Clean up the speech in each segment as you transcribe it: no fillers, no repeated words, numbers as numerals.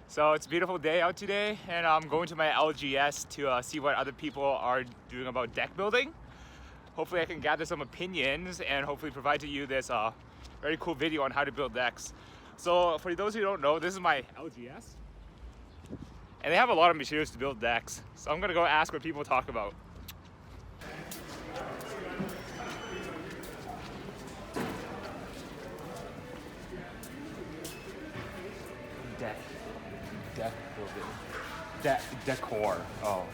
So it's a beautiful day out today, and I'm going to my LGS to see what other people are doing about deck building. Hopefully I can gather some opinions and hopefully provide to you this very cool video on how to build decks. So for those who don't know, this is my LGS. And they have a lot of materials to build decks. So I'm gonna go ask what people talk about. Deck building. Decor. Oh.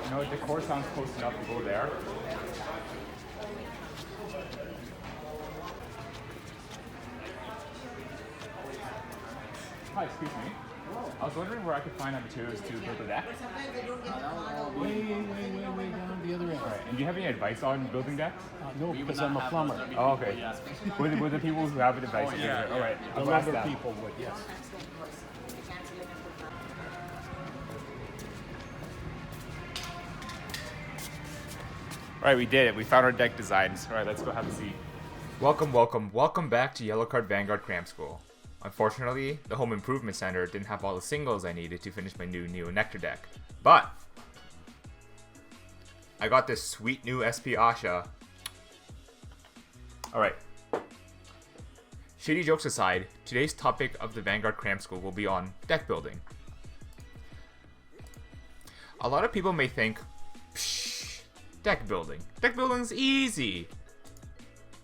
You know, decor sounds close enough to go there. Hi, excuse me. I was wondering where I could find materials to build a deck. Way down the other end. Right. And do you have any advice on building decks? No, because I'm a plumber. Oh, okay. With the people who have advice? Yeah. All right. The lumber people would, yes. All right, we did it. We found our deck designs. All right, let's go have a seat. Welcome back to YellowCard Vanguard Cram School. Unfortunately, the Home Improvement Center didn't have all the singles I needed to finish my new Neo Nectar deck. But I got this sweet new SP Asha. Alright. Shitty jokes aside, today's topic of the Vanguard Cram School will be on deck building. A lot of people may think, psh, deck building. Deck building's easy.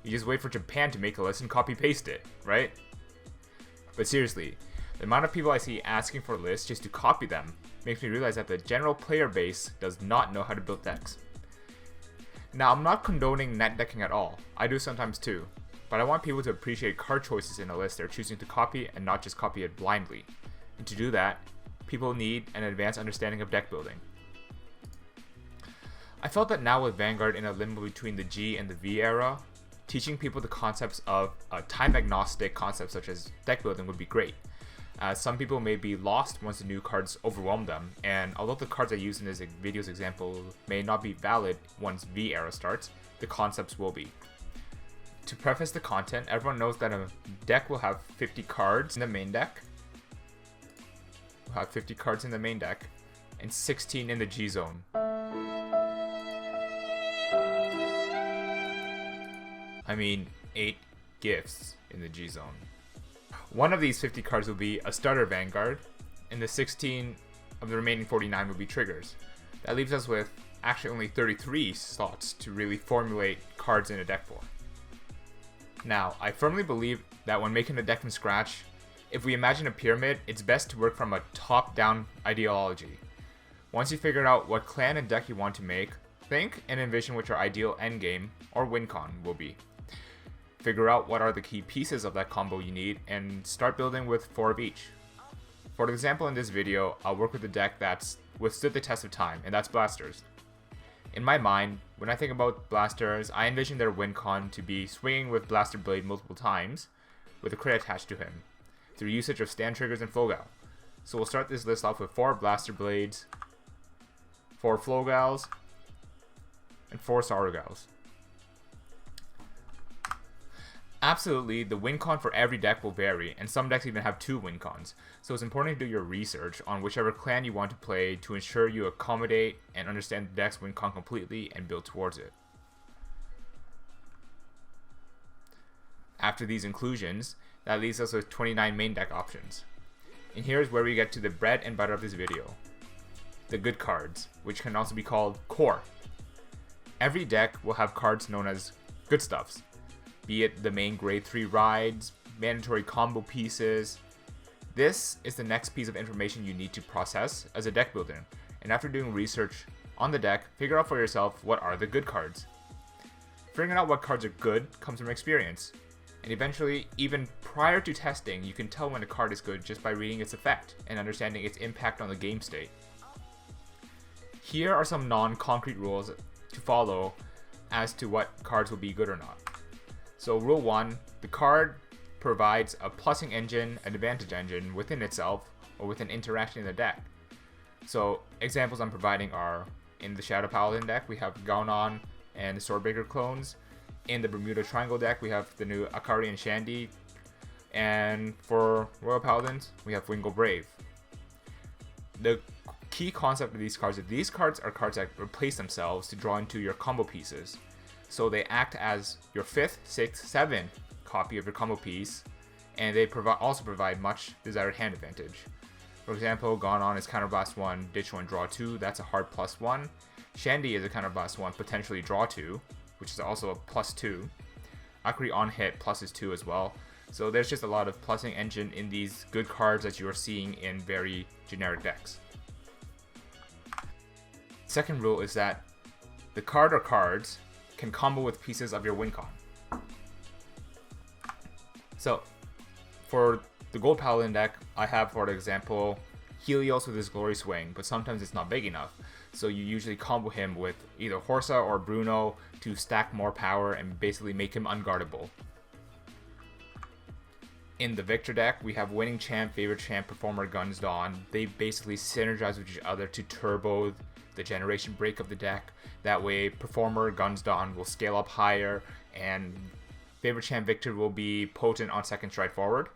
You just wait for Japan to make a list and copy paste it, right? But seriously, the amount of people I see asking for lists just to copy them makes me realize that the general player base does not know how to build decks. Now, I'm not condoning net decking at all. I do sometimes too. But I want people to appreciate card choices in a list they're choosing to copy and not just copy it blindly. And to do that, people need an advanced understanding of deck building. I felt that now with Vanguard in a limbo between the G and the V era, teaching people the concepts of time agnostic concepts such as deck building would be great. Some people may be lost once the new cards overwhelm them, and although the cards I use in this video's example may not be valid once V era starts, the concepts will be. To preface the content, everyone knows that a deck will have 50 cards in the main deck. We'll have 50 cards in the main deck, and 16 in the G zone. I mean, 8 gifts in the G zone. One of these 50 cards will be a starter Vanguard, and the 16 of the remaining 49 will be triggers. That leaves us with actually only 33 slots to really formulate cards in a deck for. Now, I firmly believe that when making a deck from scratch, if we imagine a pyramid, it's best to work from a top-down ideology. Once you figure out what clan and deck you want to make, think and envision what your ideal endgame, or WINCON, will be. Figure out what are the key pieces of that combo you need, and start building with 4 of each. For example, in this video, I'll work with a deck that's withstood the test of time, and that's Blasters. In my mind, when I think about Blasters, I envision their WINCON to be swinging with Blaster Blade multiple times, with a crit attached to him, through usage of stand triggers and Flogal. So we'll start this list off with 4 Blaster Blades, 4 Flogals, and 4 Sarugals. Absolutely, the WINCON for every deck will vary, and some decks even have 2 WINCONs, so it's important to do your research on whichever clan you want to play to ensure you accommodate and understand the deck's WINCON completely and build towards it. After these inclusions, that leaves us with 29 main deck options. And here's where we get to the bread and butter of this video. The good cards, which can also be called core. Every deck will have cards known as good stuffs, be it the main grade 3 rides, mandatory combo pieces. This is the next piece of information you need to process as a deck builder, and after doing research on the deck, figure out for yourself what are the good cards. Figuring out what cards are good comes from experience, and eventually, even prior to testing, you can tell when a card is good just by reading its effect and understanding its impact on the game state. Here are some non-concrete rules to follow as to what cards will be good or not. So rule 1, the card provides a plussing engine, an advantage engine within itself, or with an interaction in the deck. So examples I'm providing are in the Shadow Paladin deck, we have Gaunon and the Swordbreaker clones. In the Bermuda Triangle deck, we have the new Akari and Shandy. And for Royal Paladins, we have Wingo Brave. The key concept of these cards is these cards are cards that replace themselves to draw into your combo pieces. So they act as your 5th, 6th, 7th copy of your combo piece, and they also provide much desired hand advantage. For example, Gaunon is Counterblast 1, Ditch 1, Draw 2, that's a hard +1. Shandy is a Counterblast 1, potentially Draw 2, which is also a +2. Akari on hit pluses 2 as well. So there's just a lot of plussing engine in these good cards that you are seeing in very generic decks. Second rule is that the card or cards can combo with pieces of your WINCON. So for the Gold Paladin deck, I have, for example, Helios with his Glory Swing, but sometimes it's not big enough. So you usually combo him with either Horsa or Bruno to stack more power and basically make him unguardable. In the Victor deck, we have Winning Champ, Favorite Champ, Performer, Guns Dawn. They basically synergize with each other to turbo the generation break of the deck. That way, Performer, Guns Dawn will scale up higher, and Favorite Champ Victor will be potent on second stride forward.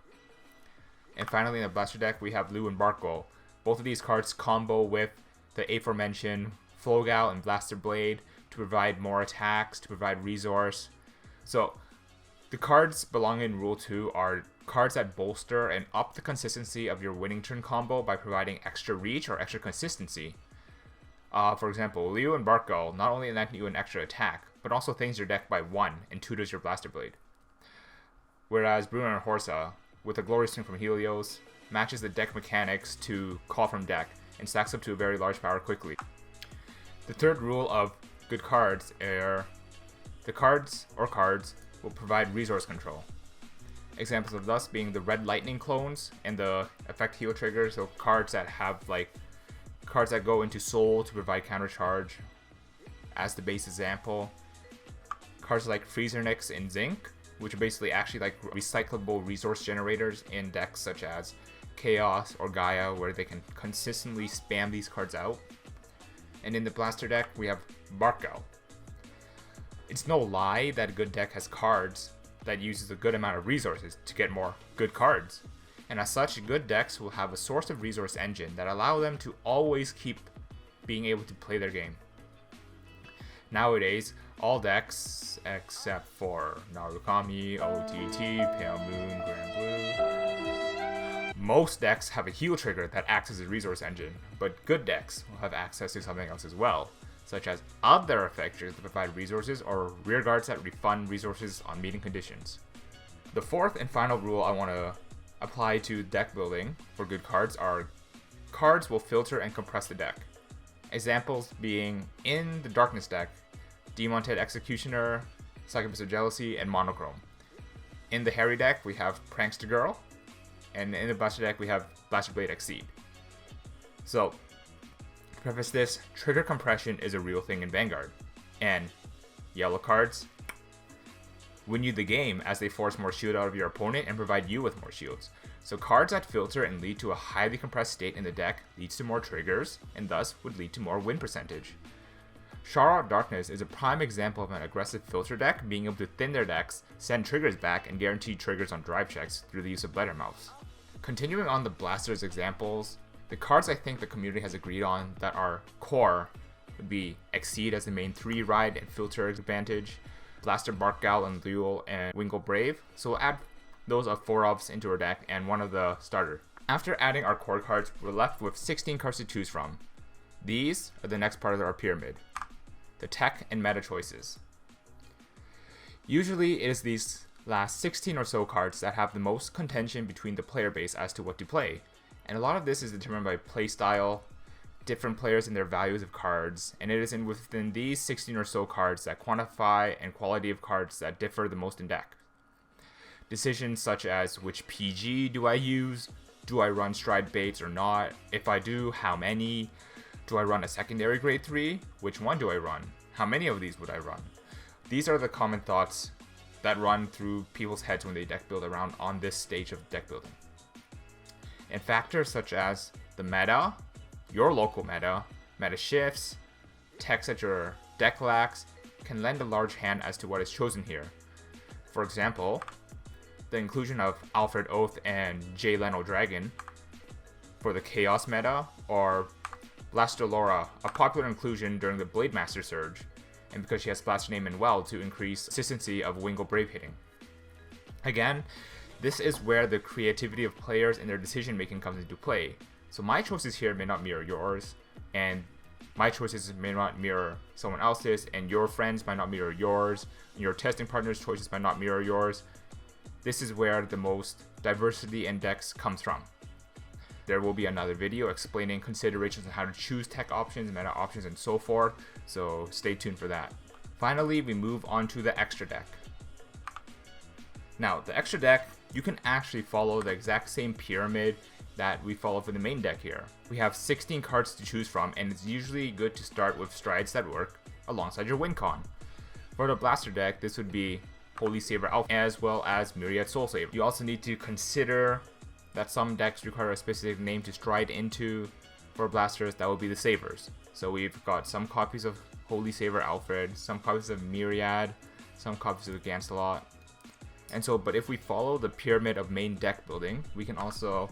And finally, in the Blaster deck, we have Lu and Barko. Both of these cards combo with the aforementioned Flogal and Blaster Blade to provide more attacks, to provide resource. So, the cards belonging in Rule 2 are cards that bolster and up the consistency of your winning turn combo by providing extra reach or extra consistency. For example, Liu and Barko not only net you an extra attack, but also things your deck by 1 and tutors your Blaster Blade. Whereas Bruno and Horsa, with a Glory Swing from Helios, matches the deck mechanics to call from deck and stacks up to a very large power quickly. The third rule of good cards are the cards will provide resource control. Examples of thus being the Red Lightning clones and the effect heal triggers, so cards that have cards that go into Soul to provide counter charge as the base example. Cards like Freezernix and Zinc, which are basically actually like recyclable resource generators in decks such as Chaos or Gaia, where they can consistently spam these cards out. And in the Blaster deck, we have Barko. It's no lie that a good deck has cards that uses a good amount of resources to get more good cards. And as such, good decks will have a source of resource engine that allow them to always keep being able to play their game. Nowadays, all decks, except for Narukami, OTT, Pale Moon, Grand Blue, most decks have a heal trigger that acts as a resource engine, but good decks will have access to something else as well, such as other effect triggers that provide resources or rear guards that refund resources on meeting conditions. The fourth and final rule I want to apply to deck building for good cards are cards will filter and compress the deck. Examples being in the Darkness deck, Demonted Executioner, Succubus of Jealousy, and Monochrome. In the Harry deck, we have Prankster Girl, and in the Blaster deck, we have Blaster Blade Exceed. So, to preface this, trigger compression is a real thing in Vanguard, and yellow cards win you the game as they force more shield out of your opponent and provide you with more shields. So cards that filter and lead to a highly compressed state in the deck leads to more triggers, and thus would lead to more win percentage. Shara Darkness is a prime example of an aggressive filter deck being able to thin their decks, send triggers back, and guarantee triggers on drive checks through the use of Blettermouths. Continuing on the Blasters examples, the cards I think the community has agreed on that are core would be Exceed as the main 3 ride and filter advantage, Blaster Barkgal and Luel and Wingo Brave, so we'll add those of 4-ofs into our deck and one of the starter. After adding our core cards, we're left with 16 cards to choose from. These are the next part of our pyramid, the tech and meta choices. Usually it is these last 16 or so cards that have the most contention between the player base as to what to play, and a lot of this is determined by playstyle, different players and their values of cards, and it is within these 16 or so cards that quantify and quality of cards that differ the most in deck. Decisions such as which PG do I use, do I run Stride Baits or not, if I do, how many, do I run a secondary grade 3, which one do I run, how many of these would I run. These are the common thoughts that run through people's heads when they deck build around on this stage of deck building. And factors such as the meta, your local meta shifts, techs that your deck lacks can lend a large hand as to what is chosen here. For example, the inclusion of Alfred Oath and Jay Leno Dragon for the Chaos meta, or Blastalora, a popular inclusion during the Blade Master surge, and because she has Splash Name and Well to increase consistency of Wingo Brave hitting. Again, this is where the creativity of players and their decision making comes into play. So my choices here may not mirror yours, and my choices may not mirror someone else's, and your friends might not mirror yours, and your testing partner's choices might not mirror yours. This is where the most diversity in decks comes from. There will be another video explaining considerations on how to choose tech options, meta options, and so forth, so stay tuned for that. Finally, we move on to the extra deck. Now, the extra deck, you can actually follow the exact same pyramid that we follow for the main deck here. We have 16 cards to choose from, and it's usually good to start with strides that work alongside your WinCon. For the Blaster deck, this would be Holy Saber Alpha as well as Myriad Soul Saver. You also need to consider that some decks require a specific name to stride into. For blasters, that would be the Sabers. So we've got some copies of Holy Saber Alfred, some copies of Myriad, some copies of Gancelot. And so, but if we follow the pyramid of main deck building, we can also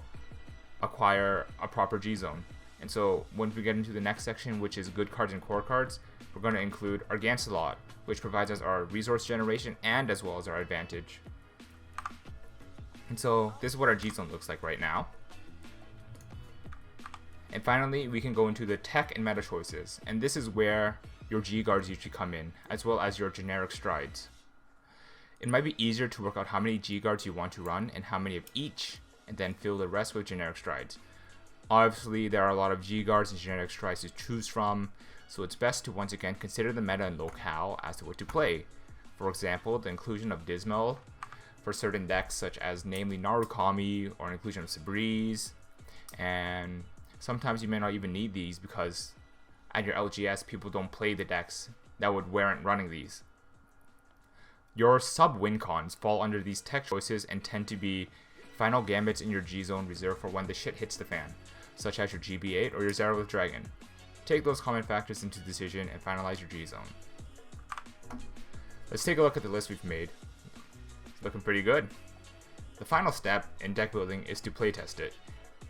acquire a proper G-Zone. And so when we get into the next section, which is good cards and core cards, we're going to include our Gancelot, which provides us our resource generation and as well as our advantage. And so this is what our G-Zone looks like right now. And finally, we can go into the tech and meta choices. And this is where your G-Guards usually come in, as well as your generic strides. It might be easier to work out how many G-Guards you want to run and how many of each, and then fill the rest with generic strides. Obviously, there are a lot of G-Guards and generic strides to choose from, so it's best to once again consider the meta and locale as to what to play. For example, the inclusion of Dismal for certain decks such as namely Narukami, or an inclusion of Sabriz, and sometimes you may not even need these because at your LGS people don't play the decks that would warrant running these. Your sub-WinCons fall under these tech choices and tend to be final gambits in your G-Zone reserved for when the shit hits the fan, such as your GB8 or your Zerglith Dragon. Take those common factors into decision and finalize your G-Zone. Let's take a look at the list we've made. It's looking pretty good. The final step in deck building is to playtest it.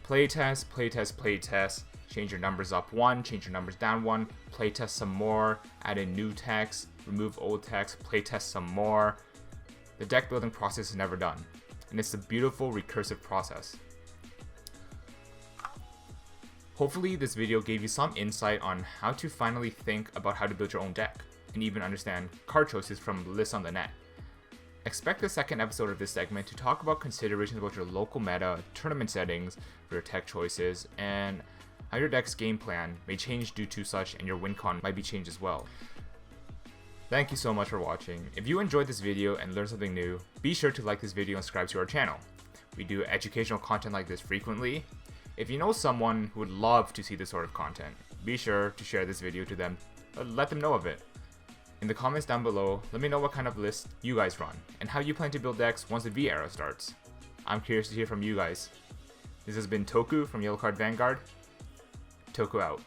Playtest, playtest, playtest. Change your numbers up 1, change your numbers down 1, playtest some more, add in new text, remove old text, playtest some more. The deck building process is never done, and it's a beautiful recursive process. Hopefully this video gave you some insight on how to finally think about how to build your own deck, and even understand card choices from lists on the net. Expect the second episode of this segment to talk about considerations about your local meta, tournament settings for your tech choices, and how your deck's game plan may change due to such, and your WinCon might be changed as well. Thank you so much for watching. If you enjoyed this video and learned something new, be sure to like this video and subscribe to our channel. We do educational content like this frequently. If you know someone who would love to see this sort of content, be sure to share this video to them. Let them know of it. In the comments down below, let me know what kind of list you guys run, and how you plan to build decks once the V era starts. I'm curious to hear from you guys. This has been Toku from YellowCard Vanguard. Toku out.